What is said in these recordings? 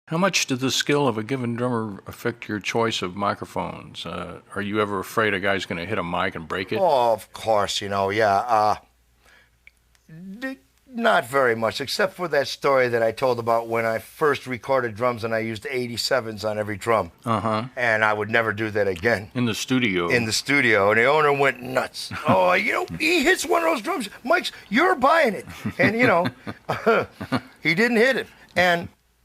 How much does the skill of a given drummer affect your choice of microphones? Are you ever afraid a guy's going to hit a mic and break it? Oh, of course, yeah. Not very much, except for that story that I told about when I first recorded drums and I used 87s on every drum. Uh-huh. And I would never do that again. In the studio. In the studio, and the owner went nuts. Oh, he hits one of those drums. Mike's, you're buying it. And, he didn't hit it.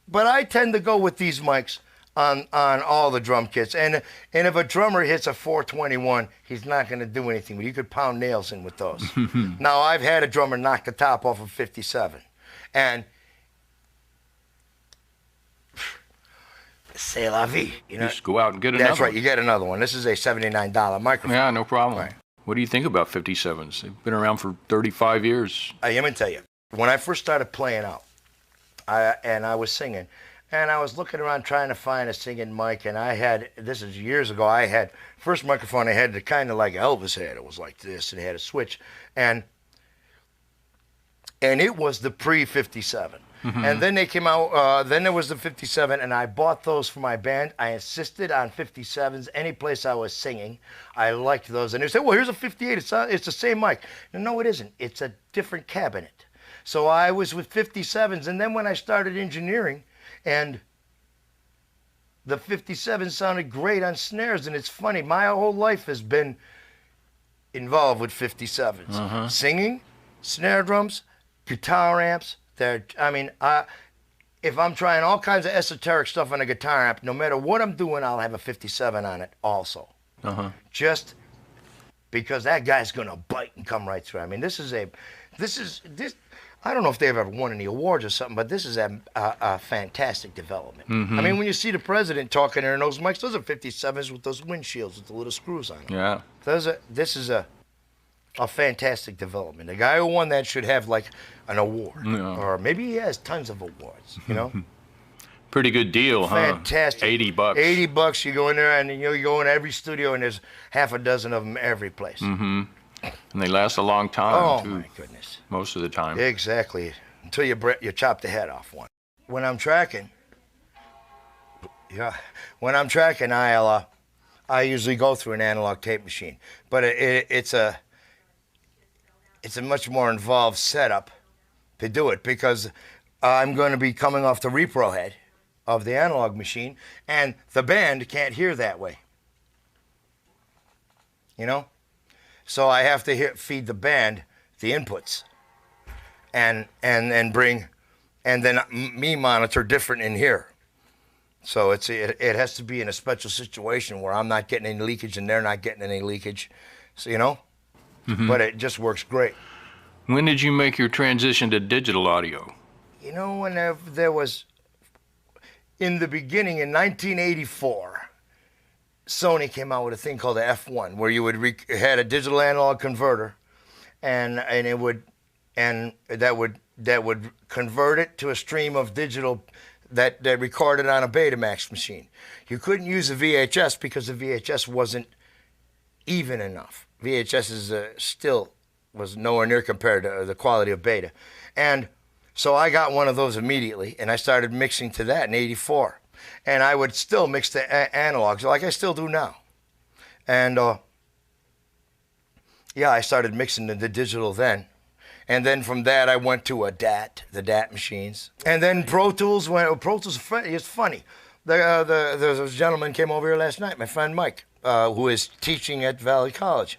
But I tend to go with these mics on all the drum kits. And if a drummer hits a 421, he's not going to do anything. But you could pound nails in with those. Now, I've had a drummer knock the top off of 57. And c'est la vie. Just go out and get another. That's right. You get another one. This is a $79 microphone. Yeah, no problem. Right. What do you think about 57s? They've been around for 35 years. I am going to tell you, when I first started playing out, I was singing, and I was looking around trying to find a singing mic, and this is years ago, first microphone I had, kind of like Elvis had. It was like this, and it had a switch, and it was the pre-57. Mm-hmm. And then they came out, then there was the 57, and I bought those for my band. I insisted on 57s any place I was singing. I liked those. And they said, well, here's a 58. It's the same mic. No, it isn't. It's a different cabinet. So I was with 57s, and then when I started engineering, and the 57 sounded great on snares, and it's funny, my whole life has been involved with 57s. Uh-huh. Singing, snare drums, guitar amps. If I'm trying all kinds of esoteric stuff on a guitar amp, no matter what I'm doing, I'll have a 57 on it also. Uh-huh. Just because that guy's going to bite and come right through. I mean, this I don't know if they've ever won any awards or something, but this is a fantastic development. Mm-hmm. I mean, when you see the president talking there in those mics, those are 57s with those windshields with the little screws on them. Yeah. This is a fantastic development. The guy who won that should have like an award. Yeah. Or maybe he has tons of awards, Pretty good deal, huh? Fantastic. $80. $80, you go in there and you go in every studio and there's half a dozen of them every place. Mm-hmm. And they last a long time, oh, too. My goodness. Most of the time. Exactly. Until you chop the head off one. When I'm tracking, I usually go through an analog tape machine. But it's a much more involved setup to do it because I'm going to be coming off the repro head of the analog machine, and the band can't hear that way. So I have to feed the band the inputs, and then me monitor different in here. So it has to be in a special situation where I'm not getting any leakage and they're not getting any leakage. So Mm-hmm. But it just works great. When did you make your transition to digital audio? When there was, in the beginning in 1984, Sony came out with a thing called the F1, where you had a digital analog converter, and that would convert it to a stream of digital that recorded on a Betamax machine. You couldn't use a VHS because the VHS wasn't even enough. VHS still was nowhere near compared to the quality of Beta. And so I got one of those immediately, and I started mixing to that in '84. And I would still mix the analogs like I still do now. And I started mixing the digital then. And then from that, I went to the DAT machines. And then Pro Tools is funny. There's a gentleman came over here last night, my friend Mike, who is teaching at Valley College.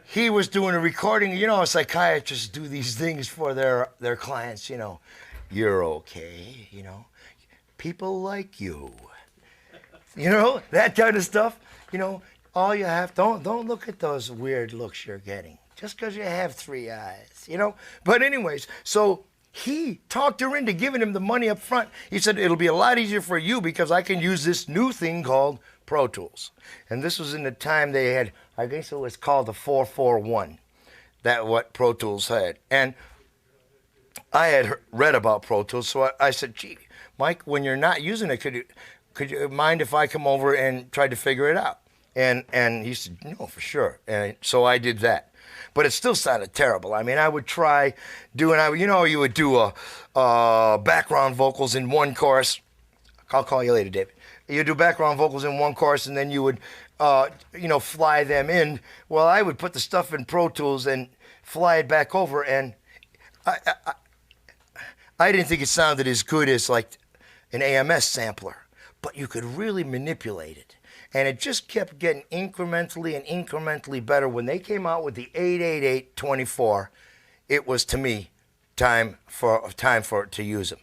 He was doing a recording. Psychiatrists do these things for their clients, You're okay, people like you. That kind of stuff. All you have, don't look at those weird looks you're getting. Just because you have 3 eyes, But anyways, so he talked her into giving him the money up front. He said, it'll be a lot easier for you because I can use this new thing called Pro Tools. And this was in the time they had, I guess it was called the 441. That what Pro Tools had. And I had read about Pro Tools, so I said, gee, Mike, when you're not using it, could you mind if I come over and try to figure it out? And he said, no, for sure. And so I did that. But it still sounded terrible. I mean, I would try doing, you would do background vocals in one chorus, I'll call you later, David. You do background vocals in one course, and then you would, fly them in. Well, I would put the stuff in Pro Tools and fly it back over, and I didn't think it sounded as good as like an AMS sampler, but you could really manipulate it. And it just kept getting incrementally and incrementally better. When they came out with the 888-24, it was, to me, time for to use them.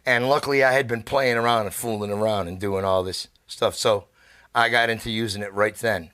And luckily, I had been playing around and fooling around and doing all this stuff, so I got into using it right then.